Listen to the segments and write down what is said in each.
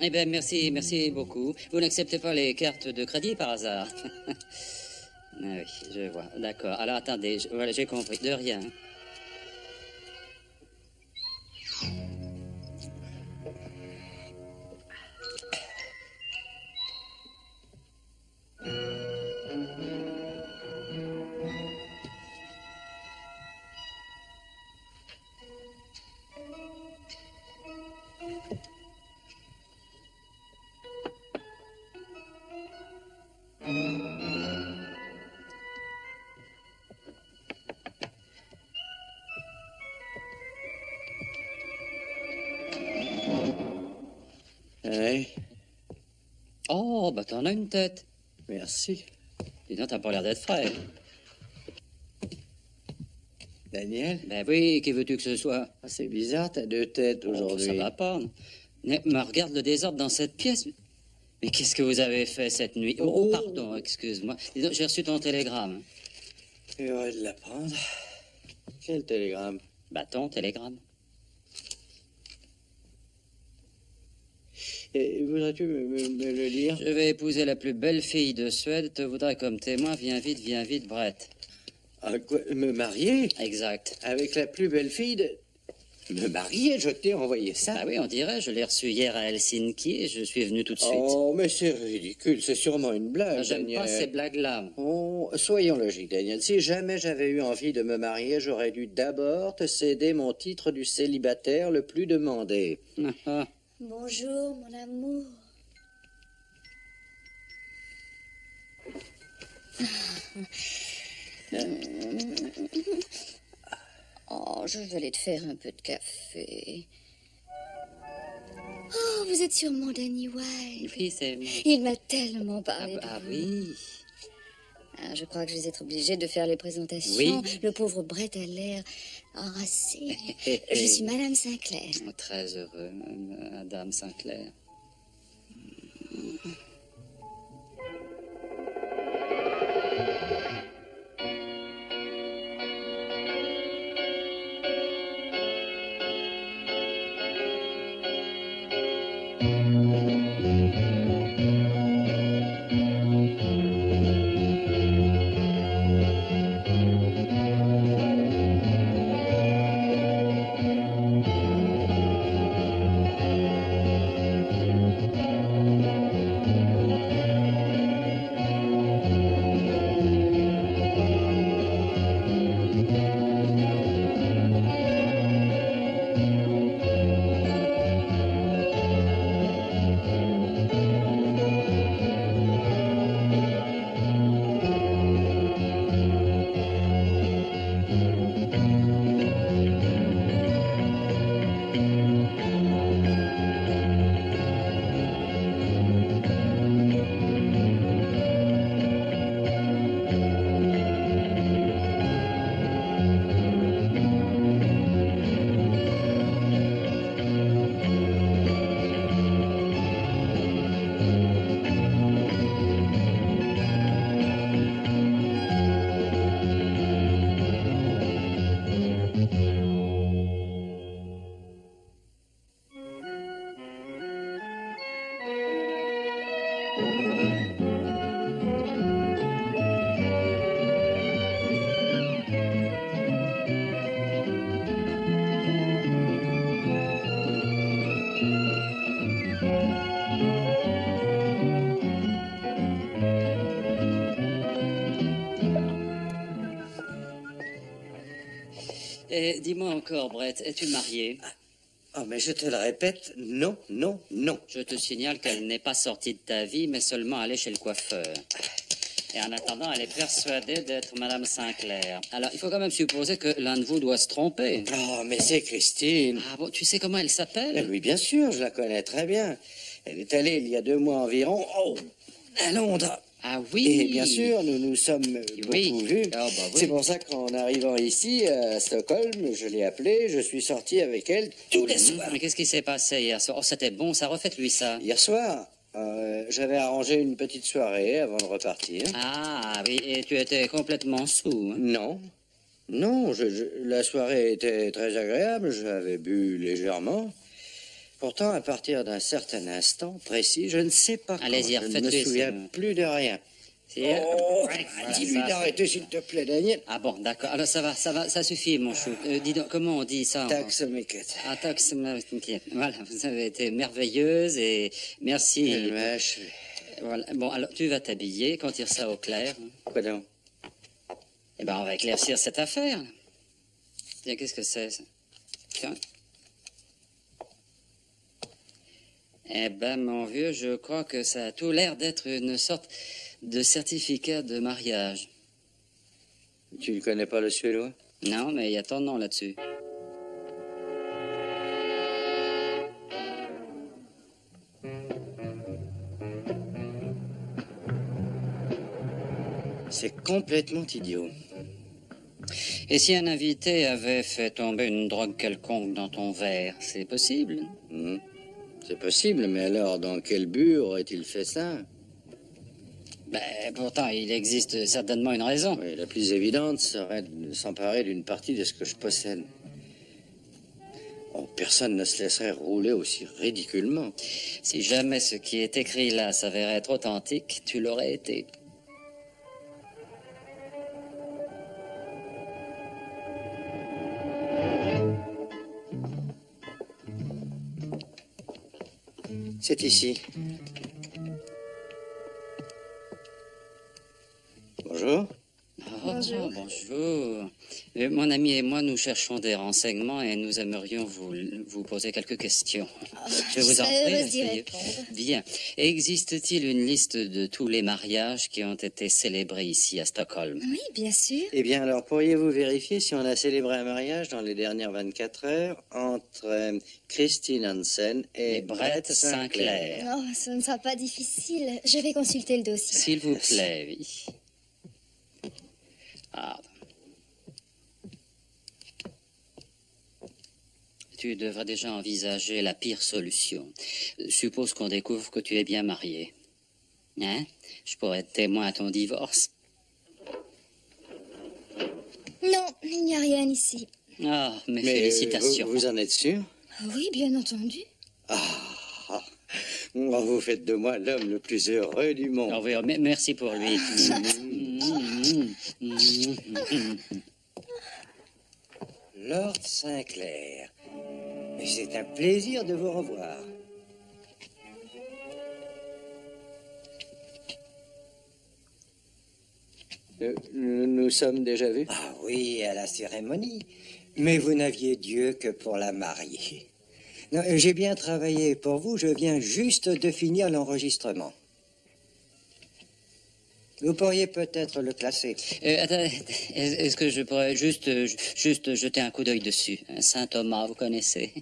Eh bien, merci, merci beaucoup. Vous n'acceptez pas les cartes de crédit par hasard? Ah oui, je vois. D'accord. Alors, attendez, voilà, j'ai compris. De rien. Oui. Oh, bah t'en as une tête. Merci. Dis donc, t'as pas l'air d'être frais. Daniel? Ben oui, qui veux-tu que ce soit? Ah, c'est bizarre, t'as deux têtes aujourd'hui. Ça va pas. Mais regarde le désordre dans cette pièce. Mais qu'est-ce que vous avez fait cette nuit? Oh, pardon, excuse-moi. Dis donc, j'ai reçu ton télégramme. Heureux de l'apprendre. Quel télégramme? Bah, ton télégramme. Et voudrais-tu me le lire? Je vais épouser la plus belle fille de Suède, te voudrais comme témoin. Viens vite, Brett. Ah, quoi, me marier? Exact. Avec la plus belle fille de... Me marier? Je t'ai envoyé ça? Bah oui, on dirait. Je l'ai reçu hier à Helsinki et je suis venu tout de suite. Oh, mais c'est ridicule. C'est sûrement une blague, J'aime Daniel. pas ces blagues-là. Oh, soyons logiques, Daniel. Si jamais j'avais eu envie de me marier, j'aurais dû d'abord te céder mon titre du célibataire le plus demandé. Bonjour, mon amour. Oh, je vais aller te faire un peu de café. Oh, vous êtes sûrement Danny White. Oui, c'est moi. Il m'a tellement parlé de vous. Oui. Ah, je crois que je vais être obligée de faire les présentations. Oui. Le pauvre Brett a l'air enracé. Je suis Madame Sinclair. Très heureux, Madame Sinclair. Et dis-moi encore, Brett, es-tu marié? Oh, mais je te le répète, non, non, non. Je te signale qu'elle n'est pas sortie de ta vie, mais seulement allée chez le coiffeur. Et en attendant, elle est persuadée d'être Madame Sinclair. Alors, il faut quand même supposer que l'un de vous doit se tromper. Oh, mais c'est Christine. Ah bon, tu sais comment elle s'appelle? Oui, bien sûr, je la connais très bien. Elle est allée il y a 2 mois environ, à Londres. Ah oui. Et bien sûr, nous nous sommes beaucoup vus. Ah, bah oui. C'est pour ça qu'en arrivant ici, à Stockholm, je l'ai appelée, je suis sorti avec elle tous les soirs. Mais qu'est-ce qui s'est passé hier soir? Oh, c'était bon, ça, refaites-lui ça. Hier soir, j'avais arrangé une petite soirée avant de repartir. Ah oui, et tu étais complètement saoul. Hein? Non. Non, la soirée était très agréable, j'avais bu légèrement. Pourtant, à partir d'un certain instant précis, je ne sais pas quand, Allez-y, je ne me refaites-le, souviens c'est- plus de rien. Oh, Dis-lui d'arrêter, s'il te plaît, Daniel. Ah bon, d'accord. Alors ça suffit, mon chou. Dis donc, comment on dit ça? Taxomiquette. Ah, taxomiquette. Voilà, vous avez été merveilleuse et merci. Elle m'a achevé. Voilà. Bon, alors tu vas t'habiller, quand tire ça au clair. Quoi donc? Eh ben, on va éclaircir cette affaire. Tiens, qu'est-ce que c'est, ça? Tiens. Eh ben, mon vieux, je crois que ça a tout l'air d'être une sorte de certificat de mariage. Tu ne connais pas le suédois? Non, mais il y a ton nom là-dessus. C'est complètement idiot. Et si un invité avait fait tomber une drogue quelconque dans ton verre, c'est possible? C'est possible, mais alors, dans quel but aurait-il fait ça? Ben, pourtant, il existe certainement une raison. Oui, la plus évidente serait de s'emparer d'une partie de ce que je possède. Bon, personne ne se laisserait rouler aussi ridiculement. Si jamais ce qui est écrit là s'avérait être authentique, tu l'aurais été. C'est ici. Bonjour. Bonjour. Bonjour. Mon ami et moi, nous cherchons des renseignements et nous aimerions vous poser quelques questions. Je vous en serais prie. heureuse d'y Essayez. répondre. Bien. Existe-t-il une liste de tous les mariages qui ont été célébrés ici à Stockholm? Oui, bien sûr. Eh bien, alors, pourriez-vous vérifier si on a célébré un mariage dans les dernières 24 heures entre Christine Hansen et Brett Sinclair? Oh, ce ne sera pas difficile. Je vais consulter le dossier. S'il vous plaît, oui. Ah. Tu devrais déjà envisager la pire solution. Suppose qu'on découvre que tu es bien marié. Hein? Je pourrais être témoin à ton divorce. Non, il n'y a rien ici. Ah, mes Mais félicitations. vous en êtes sûr? Ah oui, bien entendu. Vous faites de moi l'homme le plus heureux du monde. Oh, oui, merci pour lui. Lord Sinclair, c'est un plaisir de vous revoir. Nous sommes déjà vus? Ah oui, à la cérémonie. Mais vous n'aviez Dieu que pour la mariée. Non, j'ai bien travaillé pour vous, je viens juste de finir l'enregistrement. Vous pourriez peut-être le classer. Attends, est-ce que je pourrais juste jeter un coup d'œil dessus? Saint Thomas, vous connaissez?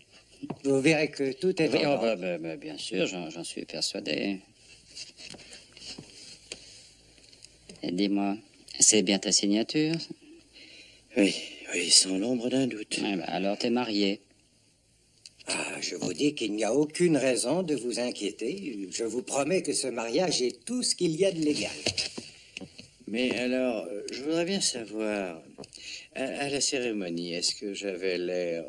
Vous verrez que tout est Oui, en oh, ordre. bien sûr, j'en suis persuadé. Et dis-moi, c'est bien ta signature? Oui, sans l'ombre d'un doute. Eh ben, alors t'es marié. Ah, je vous dis qu'il n'y a aucune raison de vous inquiéter. Je vous promets que ce mariage est tout ce qu'il y a de légal. Mais alors, je voudrais bien savoir, à la cérémonie, est-ce que j'avais l'air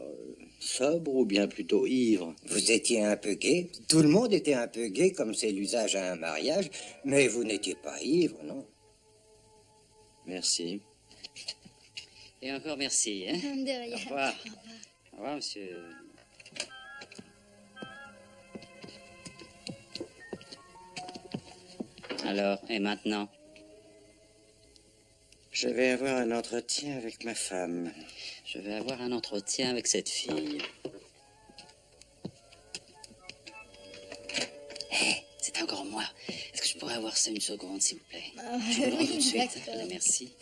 sobre ou bien plutôt ivre? Vous étiez un peu gai. Tout le monde était un peu gai, comme c'est l'usage à un mariage. Mais vous n'étiez pas ivre, non? Merci. Et encore merci, hein? De rien. Au revoir. Au revoir, monsieur. Alors, et maintenant? Je vais avoir un entretien avec ma femme. Je vais avoir un entretien avec cette fille. Hé, c'est encore moi. Est-ce que je pourrais avoir ça une seconde, s'il vous plaît? Je vous le rends tout de suite. d'accord. Merci.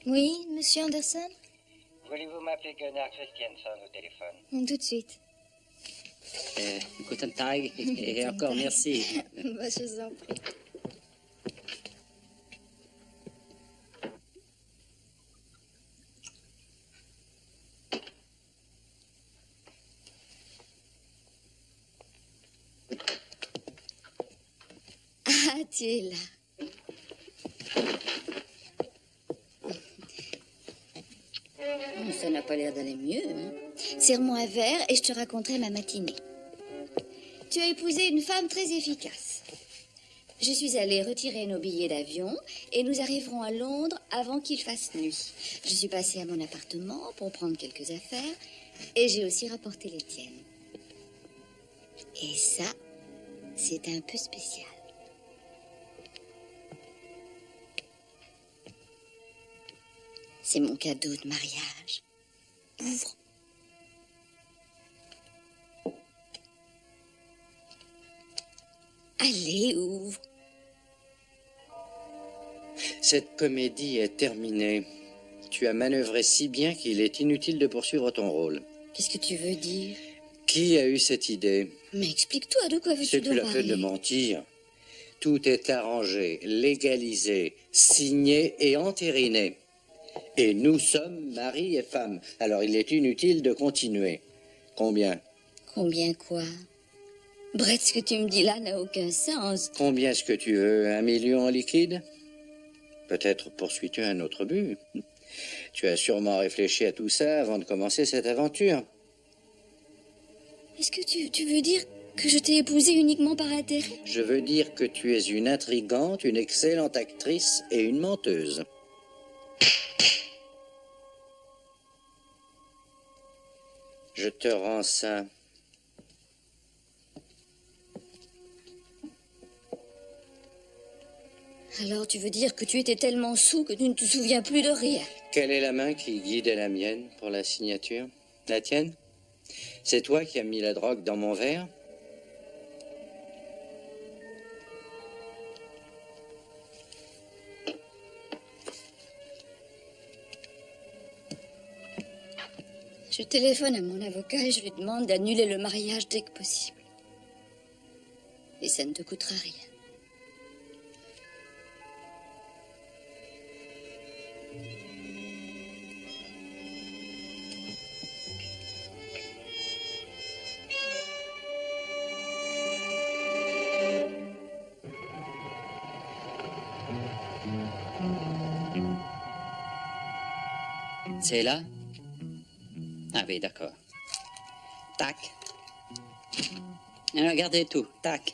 Oui, monsieur Anderson? Voulez-vous m'appeler Gunnar Christiansen au téléphone? Tout de suite. Guten Tag et encore merci. Bah, je vous en prie. Ah, tu es là. n'a pas l'air d'aller mieux. Hein. Serre-moi un verre et je te raconterai ma matinée. Tu as épousé une femme très efficace. Je suis allée retirer nos billets d'avion et nous arriverons à Londres avant qu'il fasse nuit. Je suis passée à mon appartement pour prendre quelques affaires et j'ai aussi rapporté les tiennes. Et ça, c'est un peu spécial. C'est mon cadeau de mariage. Ouvre. Allez, ouvre. Cette comédie est terminée. Tu as manœuvré si bien qu'il est inutile de poursuivre ton rôle. Qu'est-ce que tu veux dire? Qui a eu cette idée? Mais explique-toi, de quoi veux-tu C'est plus nous la peine de parler? mentir. Tout est arrangé, légalisé, signé et entériné. Et nous sommes mari et femme. Alors il est inutile de continuer. Combien? Combien quoi? Brett, ce que tu me dis là n'a aucun sens. Combien est-ce que tu veux? 1 million en liquide? Peut-être poursuis-tu un autre but. Tu as sûrement réfléchi à tout ça avant de commencer cette aventure. Est-ce que tu veux dire que je t'ai épousée uniquement par intérêt? Je veux dire que tu es une intrigante, une excellente actrice et une menteuse. Je te rends ça. Alors tu veux dire que tu étais tellement saoul que tu ne te souviens plus de rien? Quelle est la main qui guidait la mienne pour la signature? La tienne? C'est toi qui as mis la drogue dans mon verre? Je téléphone à mon avocat et je lui demande d'annuler le mariage dès que possible. Et ça ne te coûtera rien. C'est là? Ah oui, d'accord. Tac. Alors, regardez tout. Tac.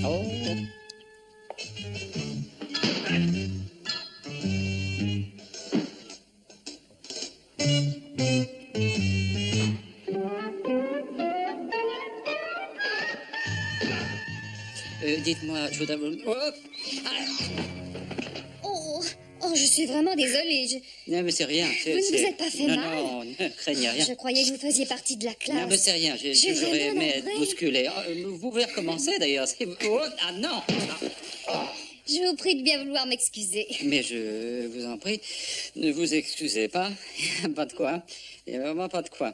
Oh. Dites-moi, je voudrais... Oh, Oh, je suis vraiment désolée. non, mais c'est rien. Vous ne vous êtes pas fait non, mal? Non, ne craignez rien. Je croyais que vous faisiez partie de la classe. Non, mais c'est rien. J'ai J'aurais vraiment aimé être navré. bousculé. Vous pouvez recommencer, d'ailleurs. Oh, ah non! Je vous prie de bien vouloir m'excuser. Mais je vous en prie, ne vous excusez pas. Pas de quoi. Il n'y a vraiment pas de quoi.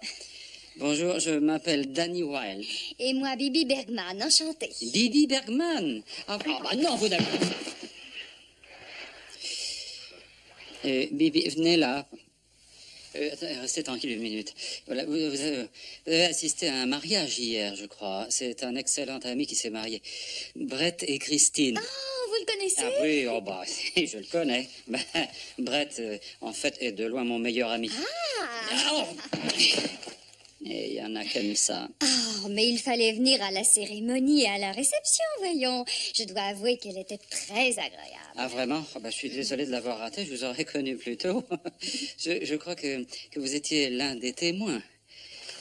Bonjour, je m'appelle Danny Wilde. Et moi, Bibi Bergman, enchantée. Bibi Bergman. Ah, bah non, vous n'avez... Bibi, venez là. Restez tranquille une minute. Voilà, vous avez assisté à un mariage hier, je crois. C'est un excellent ami qui s'est marié. Brett et Christine. Oh, vous le connaissez? Ah oui, oh bah, je le connais. Ben, Brett, en fait, est de loin mon meilleur ami. Ah! Oh. Et il y en a comme ça. Oh, mais il fallait venir à la cérémonie et à la réception, voyons. Je dois avouer qu'elle était très agréable. Ah, vraiment? Oh, bah, je suis désolé de l'avoir raté, je vous aurais connu plus tôt. Je crois que vous étiez l'un des témoins.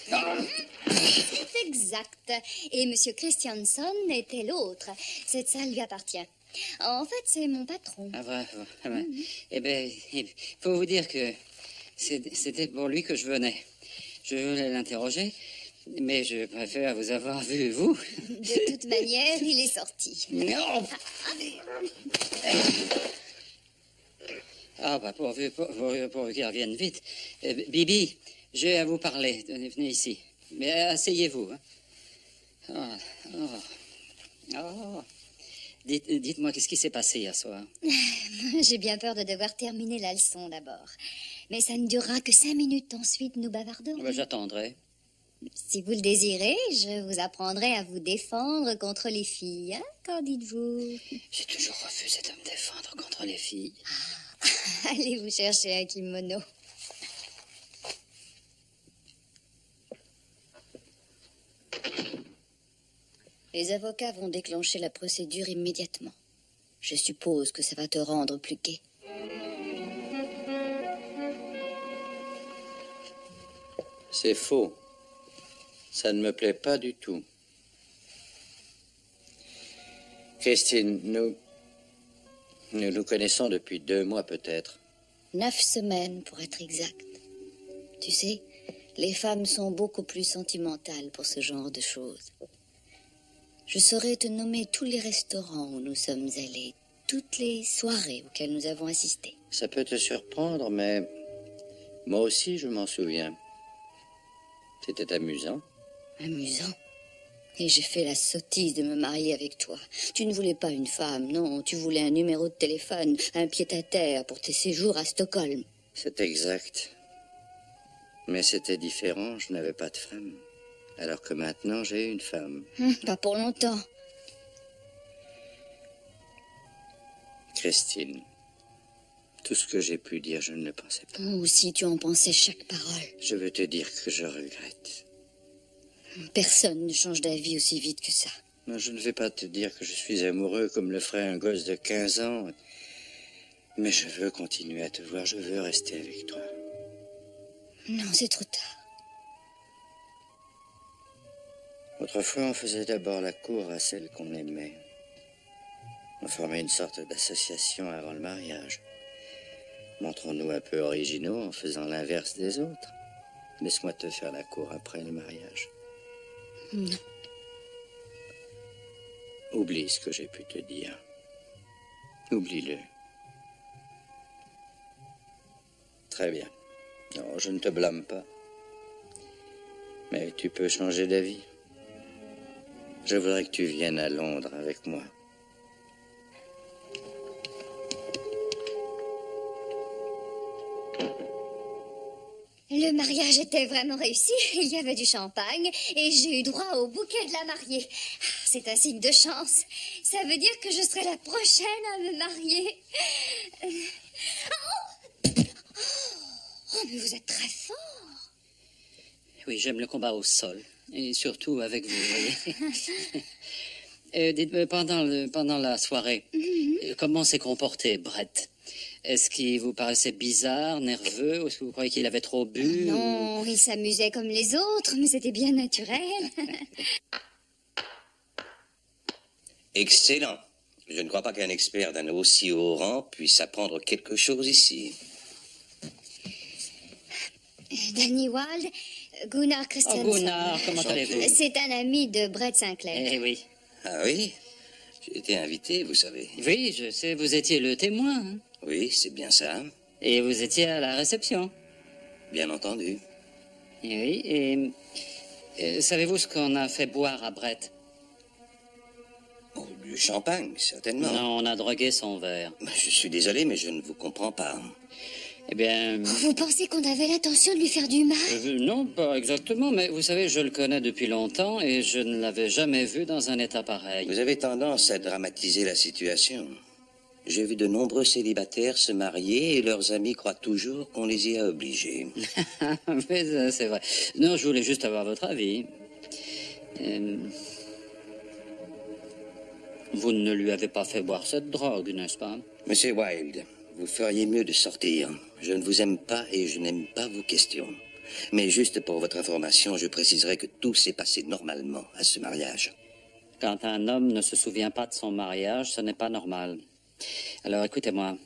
C'est exact. Et Monsieur Christianson était l'autre. Cette salle lui appartient. En fait, c'est mon patron. Ah, vrai. Eh bien, il faut vous dire que c'était pour lui que je venais. Je voulais l'interroger, mais je préfère vous avoir vu, vous. De toute manière, il est sorti. Non. Ah, bah, pourvu qu'il revienne vite. Bibi, j'ai à vous parler. Venez ici. Mais asseyez-vous. Hein. Dites-moi, qu'est-ce qui s'est passé hier soir? J'ai bien peur de devoir terminer la leçon d'abord. Mais ça ne durera que 5 minutes. Ensuite, nous bavarderons. Ben, j'attendrai. Si vous le désirez, je vous apprendrai à vous défendre contre les filles. Hein? Qu'en dites-vous? J'ai toujours refusé de me défendre contre les filles. Allez vous chercher un kimono. Les avocats vont déclencher la procédure immédiatement. Je suppose que ça va te rendre plus gai. C'est faux. Ça ne me plaît pas du tout. Christine, nous nous connaissons depuis 2 mois peut-être. 9 semaines pour être exact. Tu sais, les femmes sont beaucoup plus sentimentales pour ce genre de choses. Je saurais te nommer tous les restaurants où nous sommes allés, toutes les soirées auxquelles nous avons assisté. Ça peut te surprendre, mais moi aussi je m'en souviens. C'était amusant. Amusant. Et j'ai fait la sottise de me marier avec toi. Tu ne voulais pas une femme, non. Tu voulais un numéro de téléphone, un pied-à-terre pour tes séjours à Stockholm. C'est exact. Mais c'était différent, je n'avais pas de femme. Alors que maintenant, j'ai une femme. Pas pour longtemps. Christine, tout ce que j'ai pu dire, je ne le pensais pas. Oh, si tu en pensais chaque parole. Je veux te dire que je regrette. Personne ne change d'avis aussi vite que ça. Non, je ne vais pas te dire que je suis amoureux comme le ferait un gosse de 15 ans. Mais je veux continuer à te voir, je veux rester avec toi. Non, c'est trop tard. Autrefois, on faisait d'abord la cour à celle qu'on aimait. On formait une sorte d'association avant le mariage. Montrons-nous un peu originaux en faisant l'inverse des autres. Laisse-moi te faire la cour après le mariage. Non. Oublie ce que j'ai pu te dire. Oublie-le. Très bien. Non, je ne te blâme pas. Mais tu peux changer d'avis. Je voudrais que tu viennes à Londres avec moi. Le mariage était vraiment réussi. Il y avait du champagne et j'ai eu droit au bouquet de la mariée. C'est un signe de chance. Ça veut dire que je serai la prochaine à me marier. Oh, mais vous êtes très fort. Oui, j'aime le combat au sol. Et surtout avec vous, voyez. Dites-moi, pendant la soirée, comment s'est comporté Brett? Est-ce qu'il vous paraissait bizarre, nerveux, ou est-ce que vous croyez qu'il avait trop bu? Non, il s'amusait comme les autres, mais c'était bien naturel. Excellent. Je ne crois pas qu'un expert d'un aussi haut rang puisse apprendre quelque chose ici. Danny Wilde, Gunnar Oh, Christensen. Gunnar, comment allez-vous? C'est un ami de Brett Sinclair. Eh oui. Ah oui? J'ai été invité, vous savez. Oui, je sais, vous étiez le témoin. Hein? Oui, c'est bien ça. Et vous étiez à la réception. Bien entendu. Eh oui, et savez-vous ce qu'on a fait boire à Brett? Oh, du champagne, certainement. Non, on a drogué son verre. Je suis désolé, mais je ne vous comprends pas. Eh bien... Vous pensez qu'on avait l'intention de lui faire du mal? non, pas exactement, mais vous savez, je le connais depuis longtemps et je ne l'avais jamais vu dans un état pareil. Vous avez tendance à dramatiser la situation. J'ai vu de nombreux célibataires se marier et leurs amis croient toujours qu'on les y a obligés. Mais ça, c'est vrai. Non, je voulais juste avoir votre avis. Vous ne lui avez pas fait boire cette drogue, n'est-ce pas? Monsieur Wilde, vous feriez mieux de sortir. Je ne vous aime pas et je n'aime pas vos questions. Mais juste pour votre information, je préciserai que tout s'est passé normalement à ce mariage. Quand un homme ne se souvient pas de son mariage, ce n'est pas normal. Alors écoutez-moi,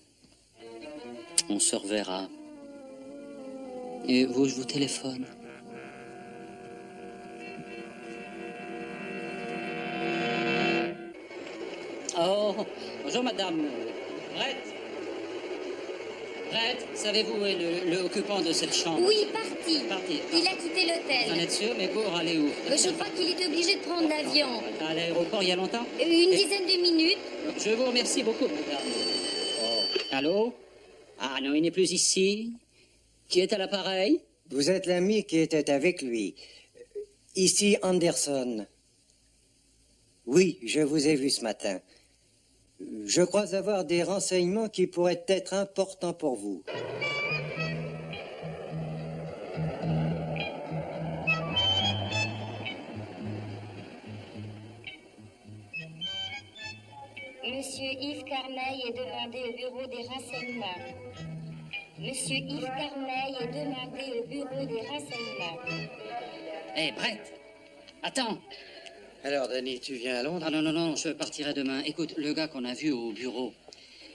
on se reverra. Et vous, je vous téléphone. Oh, bonjour madame. Brett. Brett, savez-vous où est le occupant de cette chambre? Oui, parti. Parti. Il a quitté Vous en l'hôtel. êtes sûr, mais pour aller où? Je crois qu'il est obligé de prendre l'avion. À l'aéroport il y a longtemps? Une dizaine de minutes. Je vous remercie beaucoup, madame. Oh. Allô? Ah non, il n'est plus ici. Qui est à l'appareil? Vous êtes l'ami qui était avec lui. Ici Anderson. Oui, je vous ai vu ce matin. Je crois avoir des renseignements qui pourraient être importants pour vous. Monsieur Yves Carmeil est demandé au bureau des renseignements. Monsieur Yves Carmeil est demandé au bureau des renseignements. Hé, Brett! Attends! Alors, Danny, tu viens à Londres? Ah non, non, non, je partirai demain. Écoute, le gars qu'on a vu au bureau,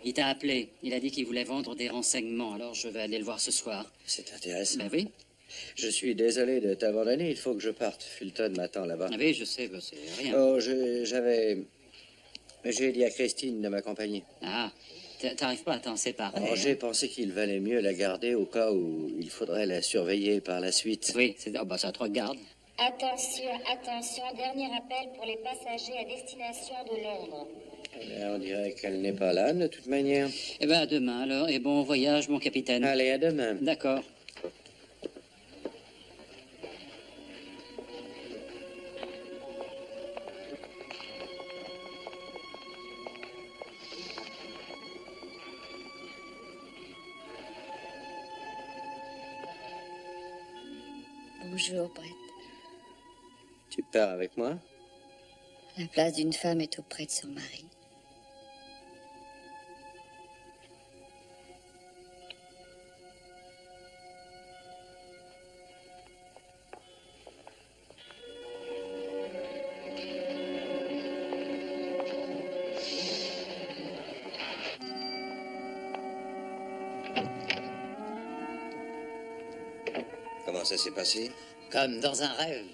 il t'a appelé. Il a dit qu'il voulait vendre des renseignements, alors je vais aller le voir ce soir. C'est intéressant. Ben oui. Je suis désolé de t'abandonner, il faut que je parte. Fulton m'attend là-bas. Ah oui, je sais, ben, c'est rien. Oh, j'ai dit à Christine de m'accompagner. Ah, t'arrives pas à t'en séparer. Oh, hein? j'ai pensé qu'il valait mieux la garder au cas où il faudrait la surveiller par la suite. Oui, ça te regarde. Attention, attention, dernier appel pour les passagers à destination de Londres. On dirait qu'elle n'est pas là, de toute manière. Eh ben, à demain, alors, et bon voyage, mon capitaine. Allez, à demain. D'accord. Bonjour, Brett. Tu pars avec moi? La place d'une femme est auprès de son mari. Comment ça s'est passé? Comme dans un rêve.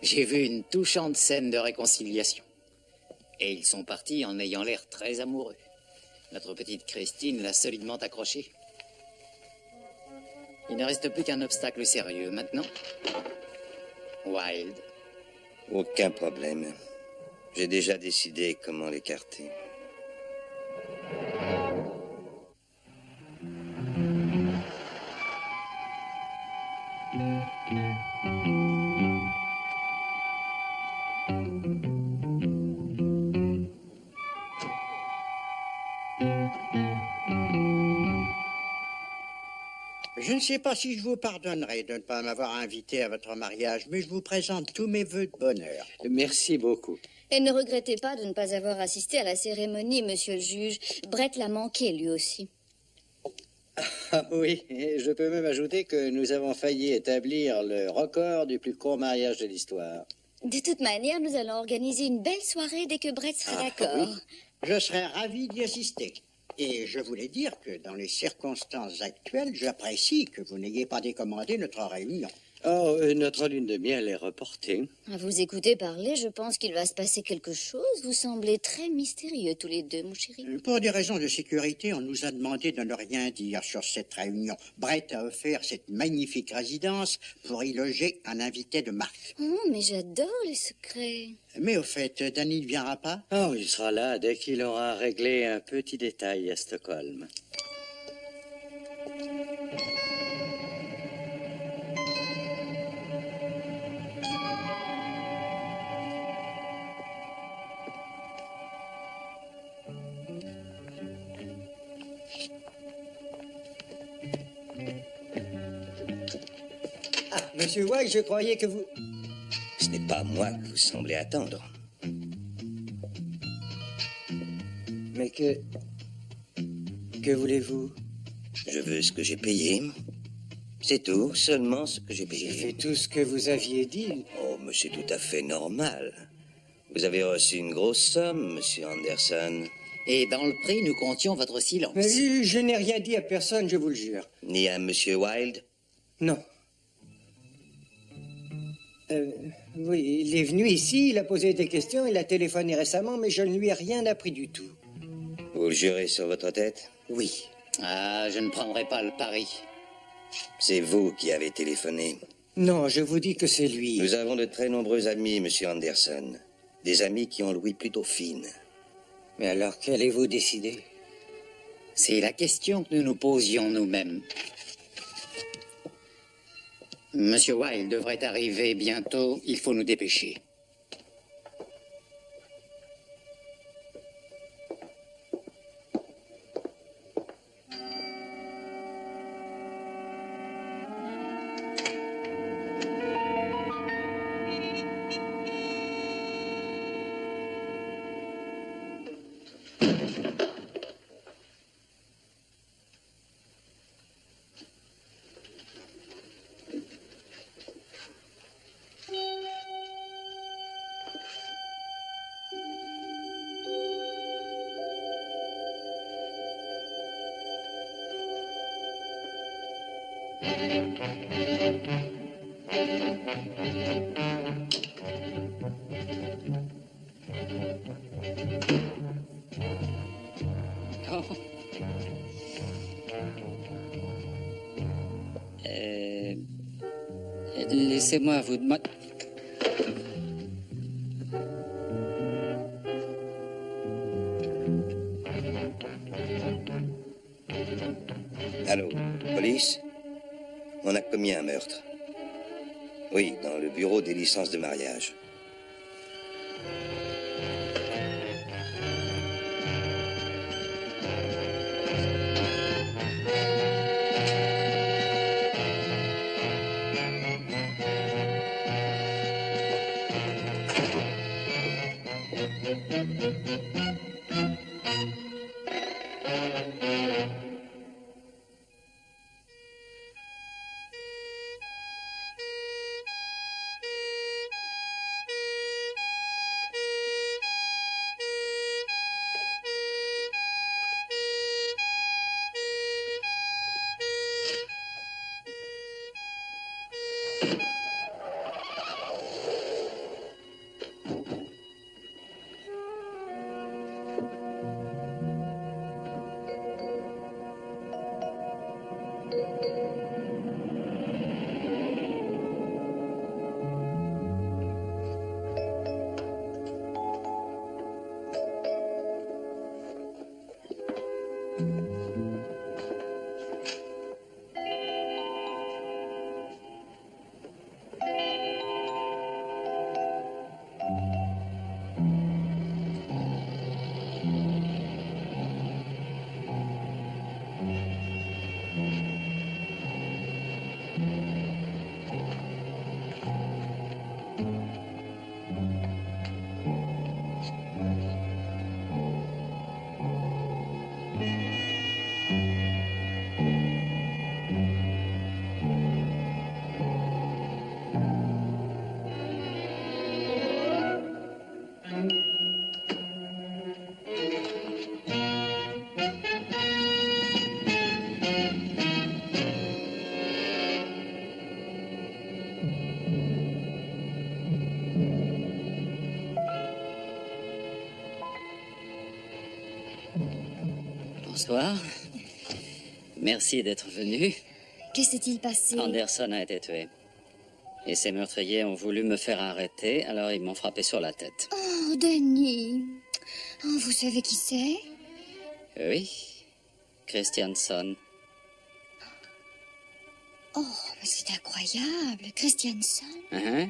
J'ai vu une touchante scène de réconciliation. Et ils sont partis en ayant l'air très amoureux. Notre petite Christine l'a solidement accroché. Il ne reste plus qu'un obstacle sérieux maintenant. Wilde. Aucun problème. J'ai déjà décidé comment l'écarter. Je ne sais pas si je vous pardonnerai de ne pas m'avoir invité à votre mariage, mais je vous présente tous mes vœux de bonheur. Merci beaucoup. Et ne regrettez pas de ne pas avoir assisté à la cérémonie, monsieur le juge. Brett l'a manqué, lui aussi. Ah oui, et je peux même ajouter que nous avons failli établir le record du plus court mariage de l'histoire. De toute manière, nous allons organiser une belle soirée dès que Brett sera d'accord. Je serais ravi d'y assister. Et je voulais dire que dans les circonstances actuelles, j'apprécie que vous n'ayez pas décommandé notre réunion. Oh, notre lune de miel est reportée. À vous écouter parler, je pense qu'il va se passer quelque chose. Vous semblez très mystérieux tous les deux, mon chéri. Pour des raisons de sécurité, on nous a demandé de ne rien dire sur cette réunion. Brett a offert cette magnifique résidence pour y loger un invité de marque. Oh, mais j'adore les secrets. Mais au fait, Danny ne viendra pas? Oh, il sera là dès qu'il aura réglé un petit détail à Stockholm. Ah, monsieur White, je croyais que vous... Ce n'est pas moi que vous semblez attendre. Mais que voulez-vous? Je veux ce que j'ai payé. C'est tout, seulement ce que j'ai J'ai payé. fait tout ce que vous aviez dit. Oh, mais c'est tout à fait normal. Vous avez reçu une grosse somme, monsieur Anderson. Et dans le prix, nous comptions votre silence. Mais je n'ai rien dit à personne, je vous le jure. Ni à monsieur Wilde? Non. Oui, il est venu ici, il a posé des questions, il a téléphoné récemment, mais je ne lui ai rien appris du tout. Vous le jurez sur votre tête? Oui. Ah, je ne prendrai pas le pari. C'est vous qui avez téléphoné. Non, je vous dis que c'est lui. Nous avons de très nombreux amis, monsieur Anderson. Des amis qui ont l'ouïe plutôt fine. Mais alors, qu'allez-vous décider? C'est la question que nous nous posions nous-mêmes. Monsieur Wilde devrait arriver bientôt. Il faut nous dépêcher. Oh. Laissez-moi vous demander... Allô, police? On a commis un meurtre. Oui, dans le bureau des licences de mariage. Bonsoir. Merci d'être venu. Que s'est-il passé? Anderson a été tué. Et ces meurtriers ont voulu me faire arrêter, alors ils m'ont frappé sur la tête. Oh, Denis. Oh, vous savez qui c'est? Oui, Christianson. Oh, mais c'est incroyable. Christianson.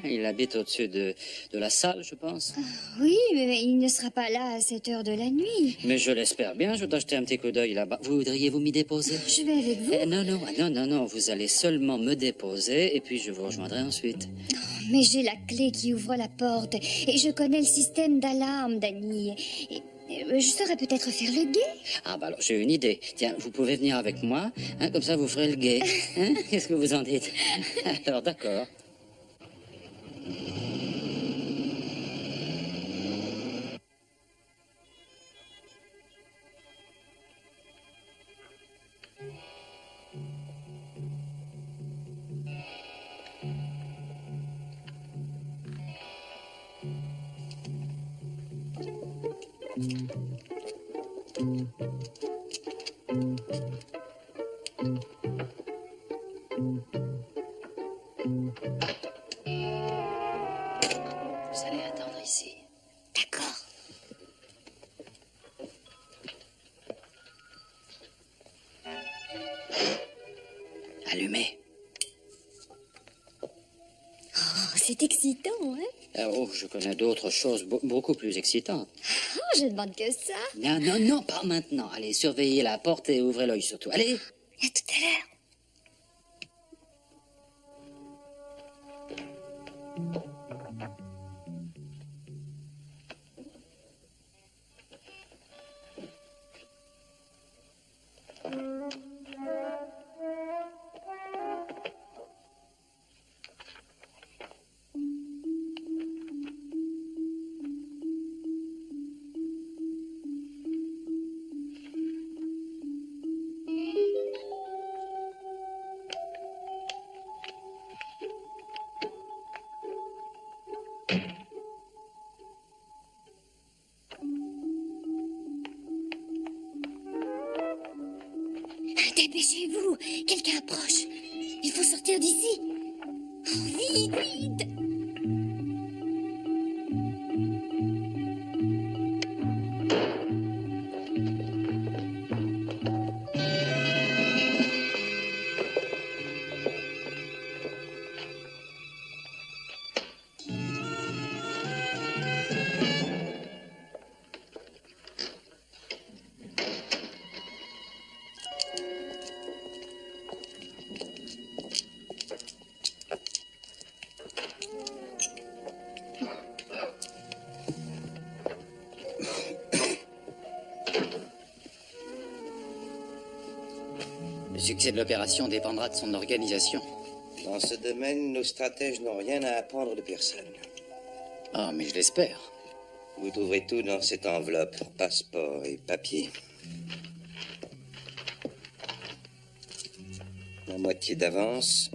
Il habite au-dessus de la salle, je pense. Oui, mais il ne sera pas là à cette heure de la nuit. Mais je l'espère bien, je dois jeter un petit coup d'œil là-bas. Vous voudriez-vous m'y déposer? Je vais avec vous. Non, vous allez seulement me déposer et puis je vous rejoindrai ensuite. Mais j'ai la clé qui ouvre la porte et je connais le système d'alarme, Danny. Et je saurais peut-être faire le guet. Ah, bah alors, j'ai une idée. Tiens, vous pouvez venir avec moi, comme ça vous ferez le guet. Qu'est-ce que vous en dites? Alors, d'accord. Vous allez attendre ici. D'accord. Allumez. Oh, c'est excitant, hein? Oh, je connais d'autres choses beaucoup plus excitantes. Oh, je ne demande que ça. Non, non, non, pas maintenant. Allez, surveillez la porte et ouvrez l'œil surtout. Allez. À tout à l'heure. Dépêchez-vous, quelqu'un approche. Il faut sortir d'ici. Vite, vite. Le succès de l'opération dépendra de son organisation. Dans ce domaine, nos stratèges n'ont rien à apprendre de personne. Ah, mais je l'espère. Vous trouverez tout dans cette enveloppe, passeport et papier. La moitié d'avance,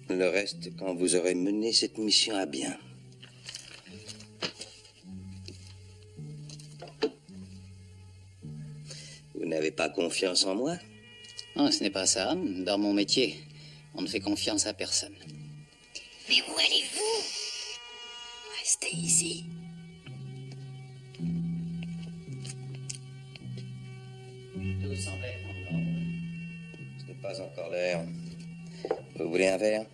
le reste quand vous aurez mené cette mission à bien. Vous n'avez pas confiance en moi? Ah, ce n'est pas ça. Dans mon métier, on ne fait confiance à personne. Mais où allez-vous? Restez ici. Tout semble être en ordre. Ce n'est pas encore l'heure. Vous voulez un verre?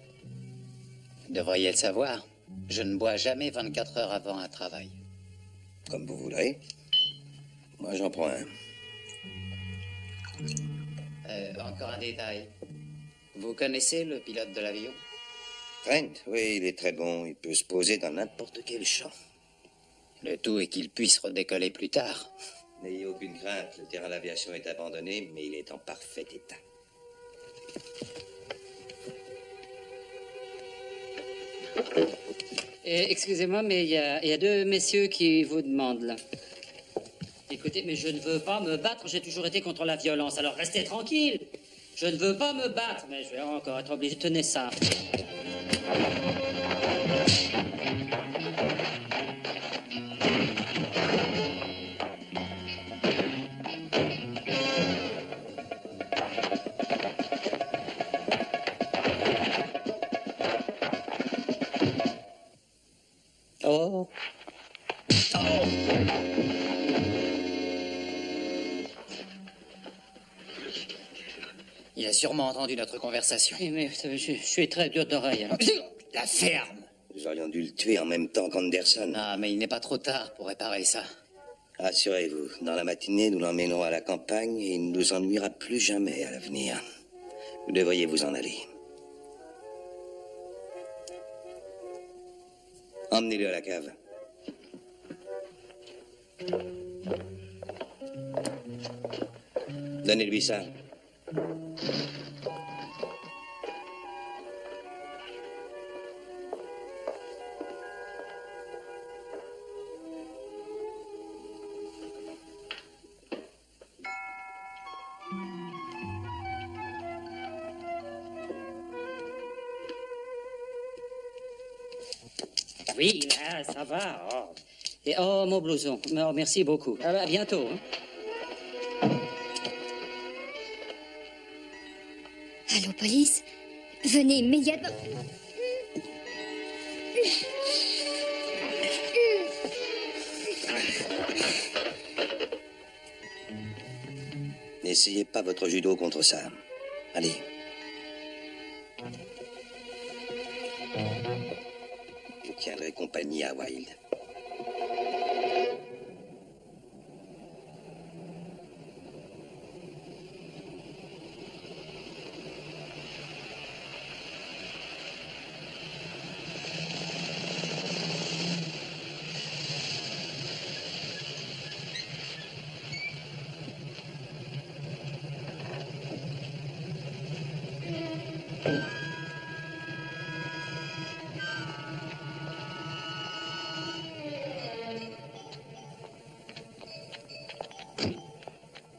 Vous devriez le savoir. Je ne bois jamais 24 heures avant un travail. Comme vous voudrez. Moi, j'en prends un. Encore un détail. Vous connaissez le pilote de l'avion? Trent, oui, il est très bon. Il peut se poser dans n'importe quel champ. Le tout est qu'il puisse redécoller plus tard. N'ayez aucune crainte. Le terrain d'aviation est abandonné, mais il est en parfait état. Excusez-moi, mais il y a deux messieurs qui vous demandent, là. Écoutez, mais je ne veux pas me battre. J'ai toujours été contre la violence. Alors restez tranquille. Je ne veux pas me battre. Mais je vais encore être obligé. Tenez ça. Oh. Il a sûrement entendu notre conversation. Oui, mais je suis très dur d'oreille. Alors. La ferme! Nous aurions dû le tuer en même temps qu'Anderson. Ah, mais il n'est pas trop tard pour réparer ça. Rassurez-vous, dans la matinée, nous l'emmènerons à la campagne et il ne nous ennuiera plus jamais à l'avenir. Vous devriez vous en aller. Emmenez-le à la cave. Donnez-lui ça. Oui, là, ça va. Oh. Et oh, mon blouson. Oh, merci beaucoup. À bientôt. Hein. Allô, police? Venez immédiatement. N'essayez pas votre judo contre ça. Allez. Vous tiendrez compagnie à Wilde.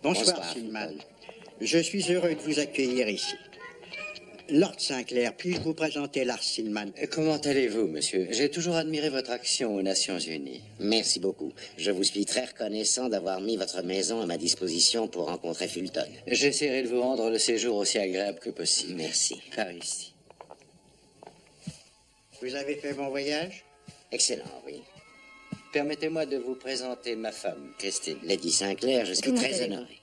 Bonsoir, Silman. Je suis heureux de vous accueillir ici. Lord Sinclair, puis-je vous présenter Lars Silman? Comment allez-vous, monsieur? J'ai toujours admiré votre action aux Nations Unies. Merci beaucoup. Je vous suis très reconnaissant d'avoir mis votre maison à ma disposition pour rencontrer Fulton. J'essaierai de vous rendre le séjour aussi agréable que possible. Merci. Par ici. Vous avez fait bon voyage? Excellent, oui. Permettez-moi de vous présenter ma femme, Christine. Lady Sinclair, je suis Comment très allez-vous? honoré.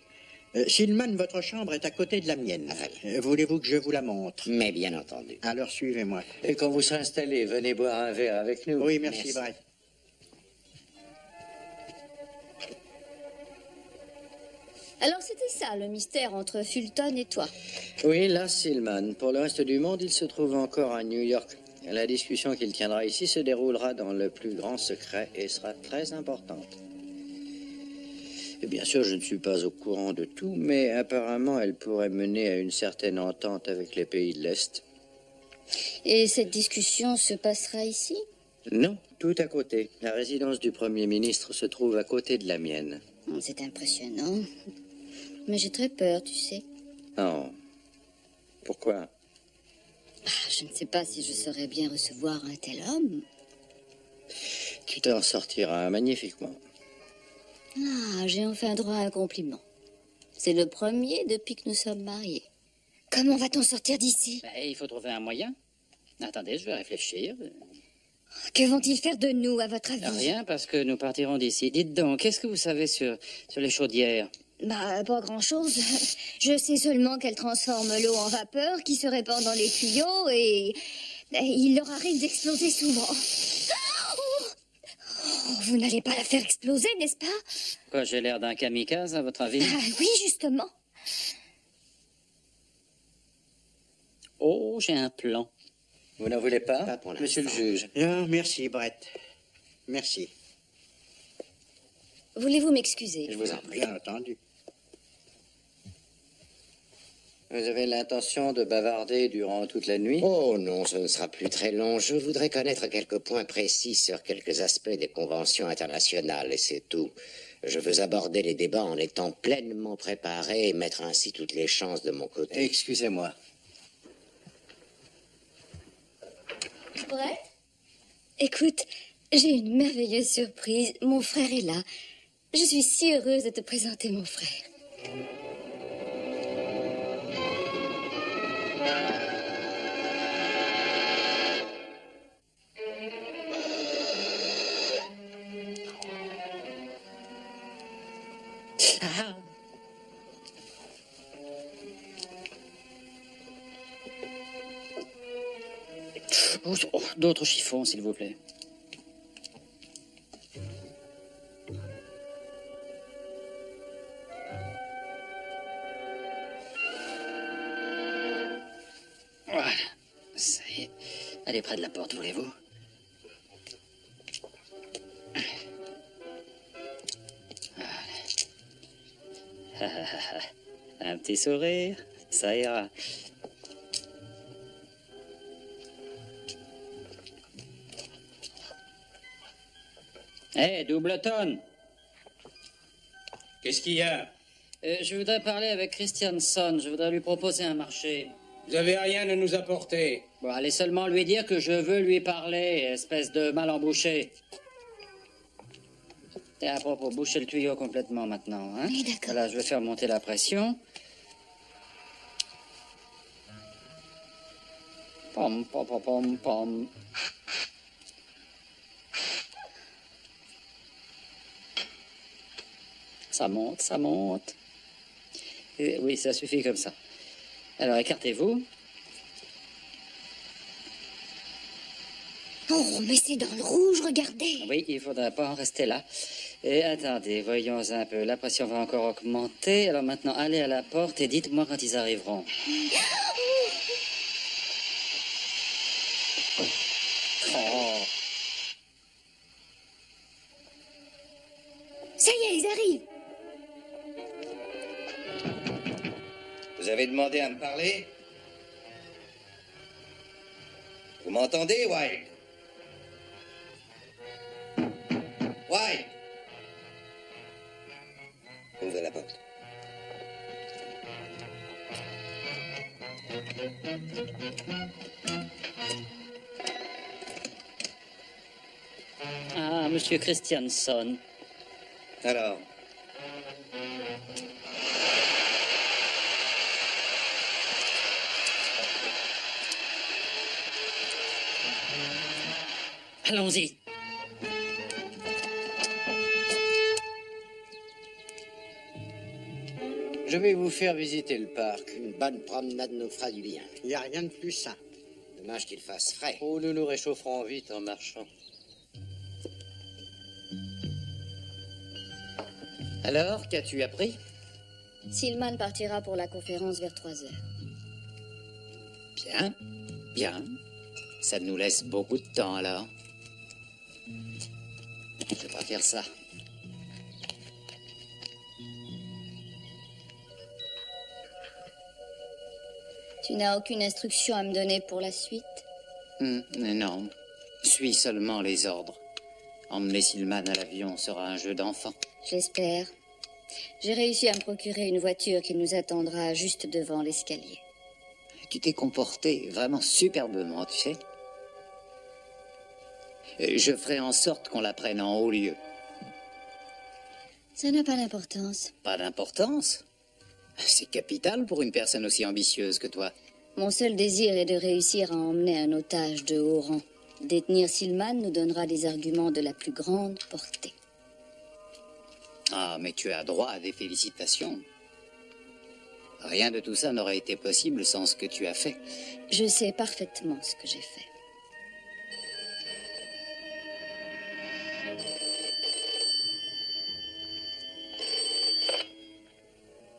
Silman, votre chambre est à côté de la mienne. Voulez-vous que je vous la montre? Mais bien entendu. Alors suivez-moi. Et quand vous serez installé, venez boire un verre avec nous. Oui, merci, Brett. Alors c'était ça le mystère entre Fulton et toi. Oui, là, Silman. Pour le reste du monde, il se trouve encore à New York. La discussion qu'il tiendra ici se déroulera dans le plus grand secret et sera très importante. Et bien sûr, je ne suis pas au courant de tout, mais apparemment, elle pourrait mener à une certaine entente avec les pays de l'Est. Et cette discussion se passera ici? Non, tout à côté. La résidence du Premier ministre se trouve à côté de la mienne. Oh, c'est impressionnant. Mais j'ai très peur, tu sais. Oh. Pourquoi? Je ne sais pas si je saurais bien recevoir un tel homme. Tu t'en sortiras magnifiquement. Ah, j'ai enfin droit à un compliment. C'est le premier depuis que nous sommes mariés. Comment va-t-on sortir d'ici? Il faut trouver un moyen. Attendez, je vais réfléchir. Que vont-ils faire de nous, à votre avis? Rien, parce que nous partirons d'ici. Dites donc, qu'est-ce que vous savez sur les chaudières? Pas grand-chose. Je sais seulement qu'elles transforment l'eau en vapeur qui se répand dans les tuyaux et il leur arrive d'exploser souvent. Oh, vous n'allez pas la faire exploser, n'est-ce pas? Quoi, j'ai l'air d'un kamikaze, à votre avis? Oui, justement. Oh, j'ai un plan. Vous n'en voulez pas, Pas pour monsieur le l'instant. juge? Ah, merci, Brett. Merci. Voulez-vous m'excuser? Je vous en prie. Bien entendu. Vous avez l'intention de bavarder durant toute la nuit? Oh non, ce ne sera plus très long. Je voudrais connaître quelques points précis sur quelques aspects des conventions internationales, et c'est tout. Je veux aborder les débats en étant pleinement préparé et mettre ainsi toutes les chances de mon côté. Excusez-moi. Brett? Écoute, j'ai une merveilleuse surprise. Mon frère est là. Je suis si heureuse de te présenter mon frère. Oh, d'autres chiffons, s'il vous plaît. Voilà, ça y est. Allez près de la porte, voulez-vous? Voilà. Un petit sourire, ça ira. Hé, Doubleton! Qu'est-ce qu'il y a? Je voudrais parler avec Christianson. Je voudrais lui proposer un marché. Vous avez rien à nous apporter. Bon, allez seulement lui dire que je veux lui parler, espèce de mal embouché. Et à propos, bouchez le tuyau complètement maintenant, hein? Oui, d'accord. Voilà, je vais faire monter la pression. Pom, pom, pom, pom, pom. Ça monte, ça monte. Et oui, ça suffit comme ça. Alors, écartez-vous. Oh, mais c'est dans le rouge, regardez. Oui, il ne faudra pas en rester là. Et attendez, voyons un peu. La pression va encore augmenter. Alors maintenant, allez à la porte et dites-moi quand ils arriveront. Oh. Ça y est, ils arrivent. Vous avez demandé à me parler? Vous m'entendez, White? White! Ouvrez la porte. Ah, Monsieur Christianson. Alors? Allons-y. Je vais vous faire visiter le parc. Une bonne promenade nous fera du bien. Il n'y a rien de plus sain. Dommage qu'il fasse frais. Oh, nous nous réchaufferons vite en marchant. Alors, qu'as-tu appris? Silman partira pour la conférence vers 3 heures. Bien, bien. Ça nous laisse beaucoup de temps, alors. Je vais pas faire ça. Tu n'as aucune instruction à me donner pour la suite? Non. Suis seulement les ordres. Emmener Silman à l'avion sera un jeu d'enfant. J'espère. J'ai réussi à me procurer une voiture qui nous attendra juste devant l'escalier. Tu t'es comporté vraiment superbement, tu sais. Je ferai en sorte qu'on la prenne en haut lieu. Ça n'a pas d'importance. Pas d'importance. C'est capital pour une personne aussi ambitieuse que toi. Mon seul désir est de réussir à emmener un otage de haut rang. Détenir Silman nous donnera des arguments de la plus grande portée. Ah, mais tu as droit à des félicitations. Rien de tout ça n'aurait été possible sans ce que tu as fait. Je sais parfaitement ce que j'ai fait.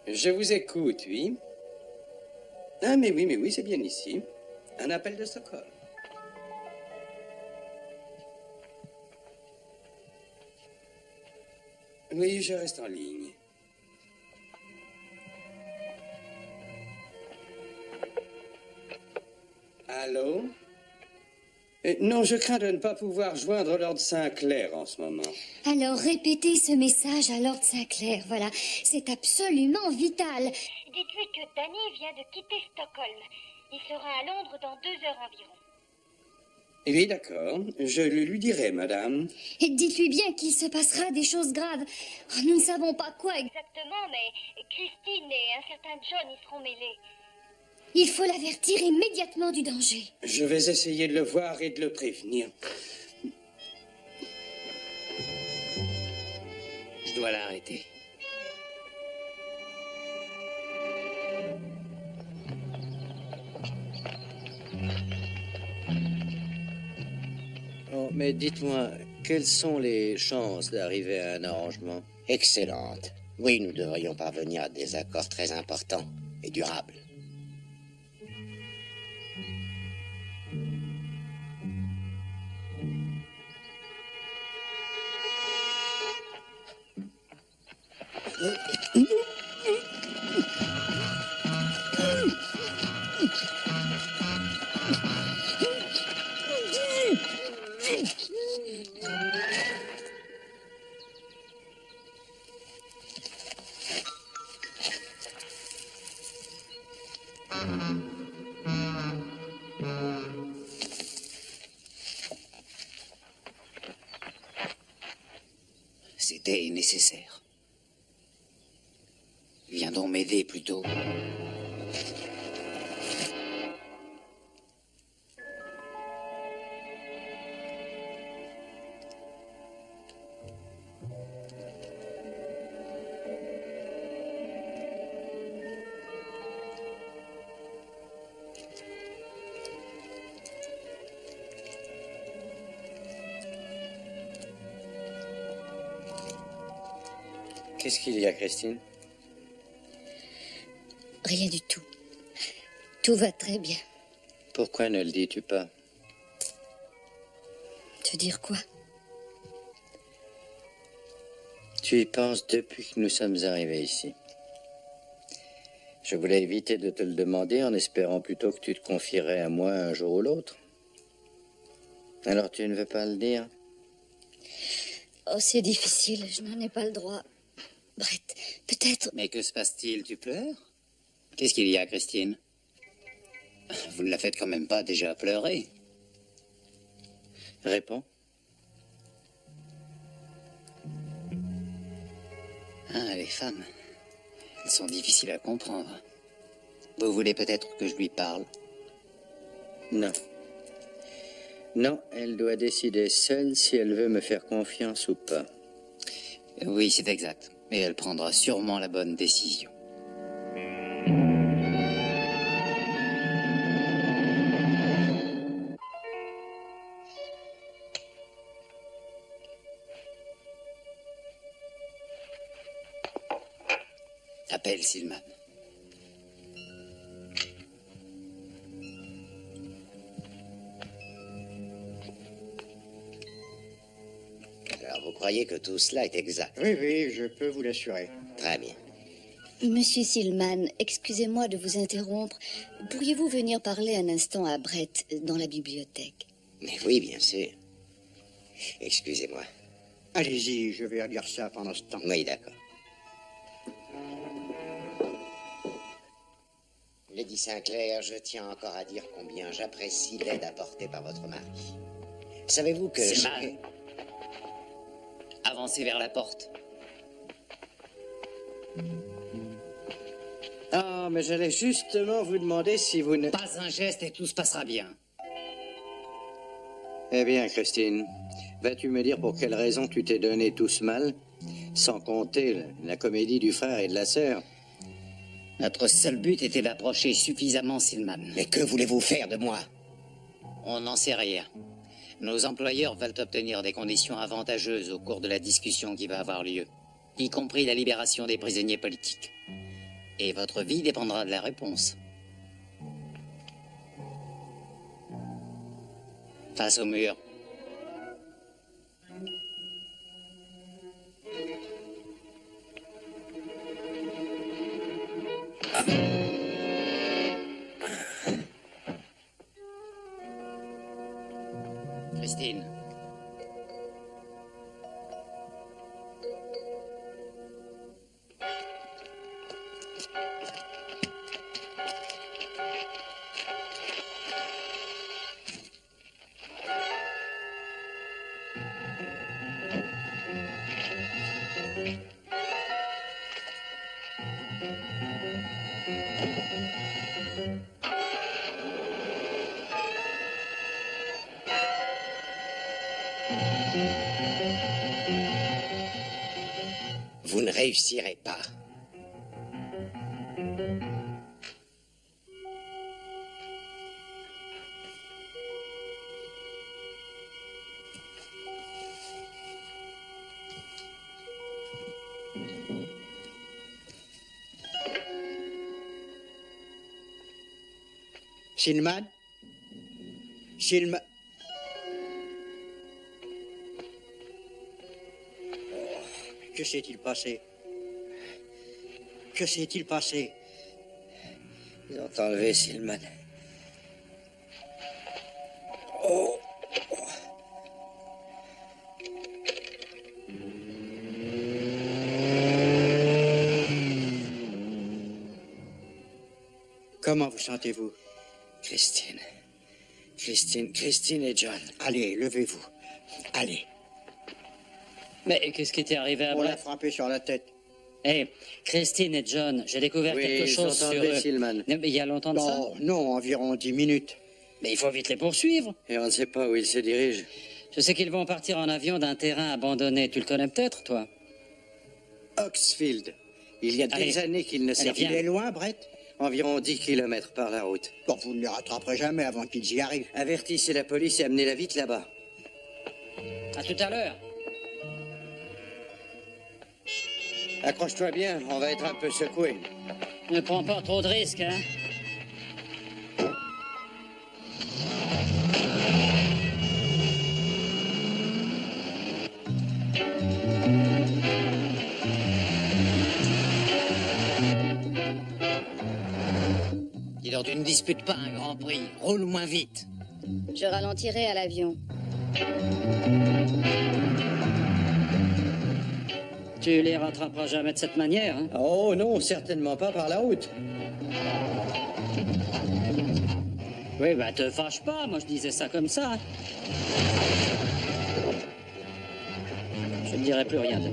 Je vous écoute, oui. Ah, mais oui, c'est bien ici. Un appel de Stockholm. Oui, je reste en ligne. Allô? Non, je crains de ne pas pouvoir joindre Lord Sinclair en ce moment. Alors répétez ce message à Lord Sinclair, voilà. C'est absolument vital. Dites-lui que Danny vient de quitter Stockholm. Il sera à Londres dans 2 heures environ. Oui, d'accord. Je le lui dirai, madame. Et dites-lui bien qu'il se passera des choses graves. Oh, nous ne savons pas quoi Exactement, mais Christine et un certain John y seront mêlés. Il faut l'avertir immédiatement du danger. Je vais essayer de le voir et de le prévenir. Je dois l'arrêter. Oh, mais dites-moi, quelles sont les chances d'arriver à un arrangement? Excellente. Oui, nous devrions parvenir à des accords très importants et durables. C'était nécessaire. Viens donc m'aider plutôt. Qu'est-ce qu'il y a, Christine? Rien du tout. Tout va très bien. Pourquoi ne le dis-tu pas? Te dire quoi? Tu y penses depuis que nous sommes arrivés ici. Je voulais éviter de te le demander en espérant plutôt que tu te confierais à moi un jour ou l'autre. Alors tu ne veux pas le dire? Oh, c'est difficile, je n'en ai pas le droit. Brett, peut-être... Mais que se passe-t-il? Tu pleures? Qu'est-ce qu'il y a, Christine? Vous ne la faites quand même pas déjà pleurer. Réponds. Ah, les femmes, elles sont difficiles à comprendre. Vous voulez peut-être que je lui parle? Non. Non, elle doit décider seule si elle veut me faire confiance ou pas. Oui, c'est exact. Et elle prendra sûrement la bonne décision. Appelle Silman. Alors, vous croyez que tout cela est exact? Oui, oui, je peux vous l'assurer. Très bien. Monsieur Silman, excusez-moi de vous interrompre. Pourriez-vous venir parler un instant à Brett dans la bibliothèque? Mais oui, bien sûr. Excusez-moi. Allez-y, je vais relire ça pendant ce temps. Oui, d'accord. Lady Sinclair, je tiens encore à dire combien j'apprécie l'aide apportée par votre mari. Savez-vous que... Silman, avancez vers la porte. Ah, mais j'allais justement vous demander si vous ne... Pas un geste et tout se passera bien. Eh bien, Christine, vas-tu me dire pour quelle raison tu t'es donné tout ce mal, sans compter la comédie du frère et de la sœur? Notre seul but était d'approcher suffisamment Silman. Mais que voulez-vous faire de moi? On n'en sait rien. Nos employeurs veulent obtenir des conditions avantageuses au cours de la discussion qui va avoir lieu, y compris la libération des prisonniers politiques. Et votre vie dépendra de la réponse. Face au mur. Christine. Vous ne réussirez pas. Silman? Silman? Que s'est-il passé? Que s'est-il passé? Ils ont enlevé Silman. Oh! Comment vous sentez-vous? Christine. Christine et John. Allez, levez-vous. Allez. Mais qu'est-ce qui t'est arrivé à On l'a Brett? frappé sur la tête. Hé, Christine et John, j'ai découvert Oui, quelque ils chose ont sur enlevé eux. Silman. Mais il y a longtemps de ça? Non, non, environ 10 minutes. Mais il faut vite les poursuivre. Et on ne sait pas où ils se dirigent. Je sais qu'ils vont partir en avion d'un terrain abandonné. Tu le connais peut-être, toi? Oxfield. Il y a Allez. des années qu'ils ne Allez, servent viens. Il est loin, Brett? Environ 10 kilomètres par la route. Bon, vous ne les rattraperez jamais avant qu'ils y arrivent. Avertissez la police et amenez-la vite là-bas. À tout à l'heure. Accroche-toi bien, on va être un peu secoué. Ne prends pas trop de risques, hein. Dis donc, tu ne disputes pas un grand prix. Roule moins vite. Je ralentirai à l'avion. Tu les rattraperas jamais de cette manière, hein. Oh non, certainement pas par la route. Oui, bah te fâche pas, moi je disais ça comme ça. Je ne dirai plus rien de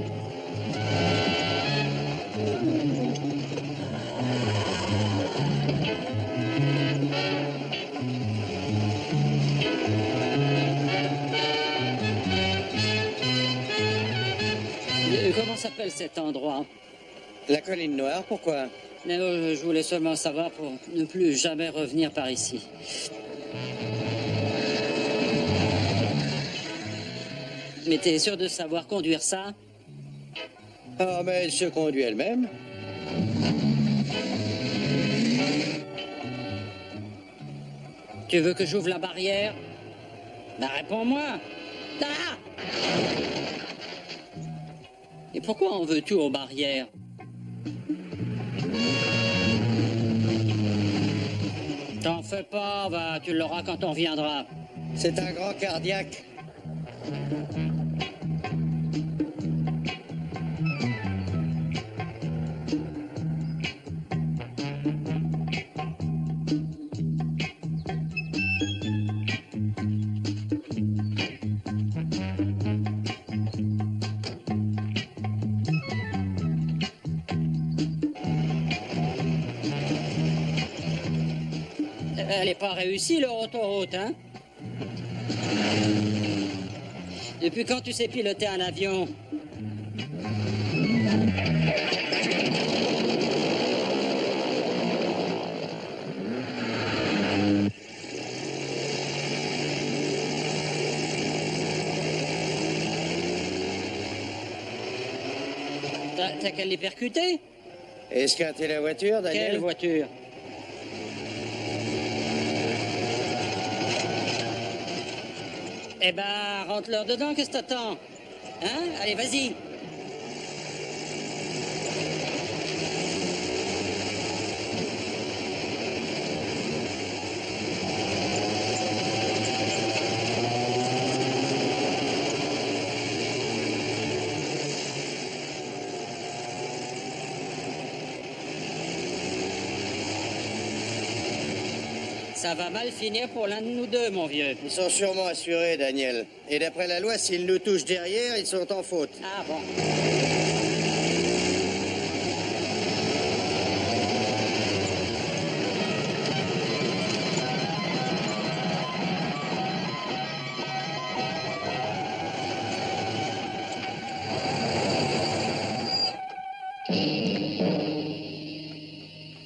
Comment s'appelle cet endroit? La colline noire, pourquoi? Je voulais seulement savoir pour ne plus jamais revenir par ici. Mais t'es sûr de savoir conduire ça? Ah, mais elle se conduit elle-même. Tu veux que j'ouvre la barrière? Ben réponds-moi. Ah! Et pourquoi on veut tout aux barrières? T'en fais pas, va, tu l'auras quand on viendra. C'est un grand cardiaque. Elle n'est pas réussie, leur autoroute, hein? Depuis quand tu sais piloter un avion? T'as qu'à les percuter? Esquinter la voiture, Daniel? Quelle voiture? Eh ben, rentre-leur dedans, qu'est-ce que t'attends? Hein? Allez, vas-y. Ça va mal finir pour l'un de nous deux, mon vieux. Ils sont sûrement assurés, Daniel. Et d'après la loi, s'ils nous touchent derrière, ils sont en faute. Ah bon.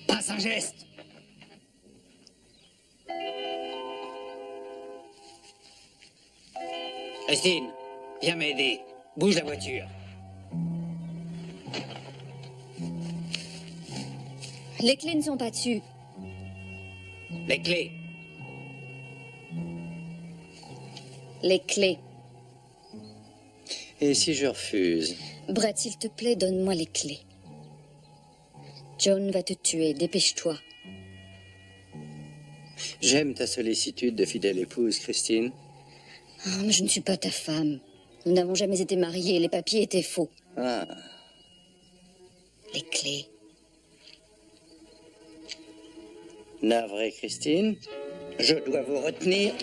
Passe un geste. Christine, viens m'aider. Bouge la voiture. Les clés ne sont pas dessus. Les clés. Les clés. Et si je refuse? Brett, s'il te plaît, donne-moi les clés. John va te tuer, dépêche-toi. J'aime ta sollicitude de fidèle épouse, Christine. Oh, mais je ne suis pas ta femme. Nous n'avons jamais été mariés, les papiers étaient faux. Ah. Les clés. Navré, Christine. Je dois vous retenir.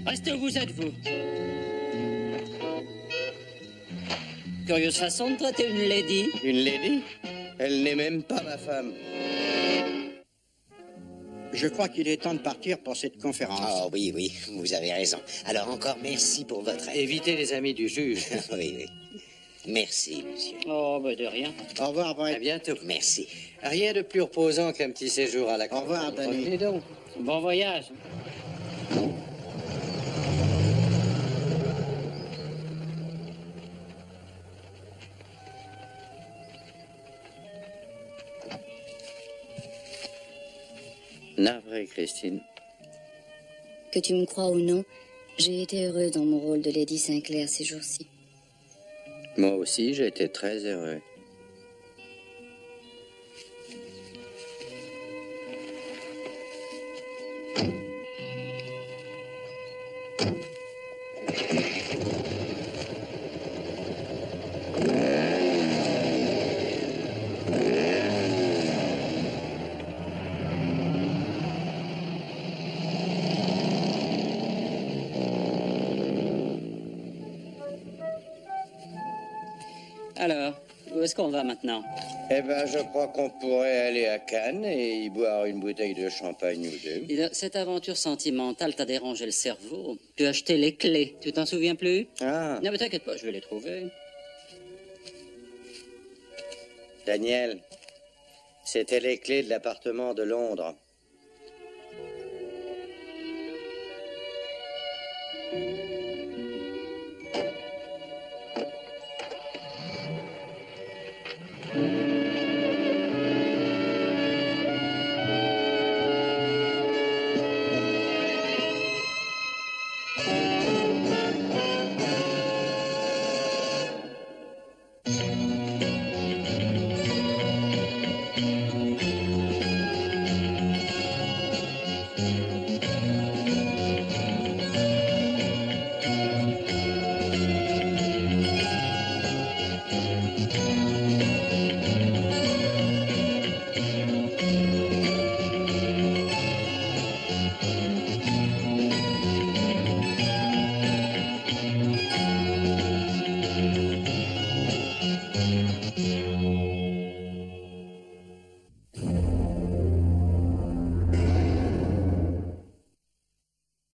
Restez où vous êtes, vous. Curieuse façon de traiter une lady. Une lady? Elle n'est même pas ma femme. Je crois qu'il est temps de partir pour cette conférence. Oh oui, oui, vous avez raison. Alors encore merci pour votre aide. Évitez les amis du juge. Oui, oui. Merci, monsieur. Oh, ben de rien. Au revoir, À Brett. bientôt. Merci. Rien de plus reposant qu'un petit séjour à la campagne. Au revoir, Danny. Revenez donc. Bon voyage. Navré, Christine. Que tu me crois ou non, j'ai été heureuse dans mon rôle de Lady Sinclair ces jours-ci. Moi aussi, j'ai été très heureux. Alors, où est-ce qu'on va maintenant? Eh ben, je crois qu'on pourrait aller à Cannes et y boire une bouteille de champagne ou deux. Dis donc, cette aventure sentimentale t'a dérangé le cerveau. Tu as acheté les clés, tu t'en souviens plus? Ah, Non mais t'inquiète pas, je vais les trouver. Daniel, c'était les clés de l'appartement de Londres.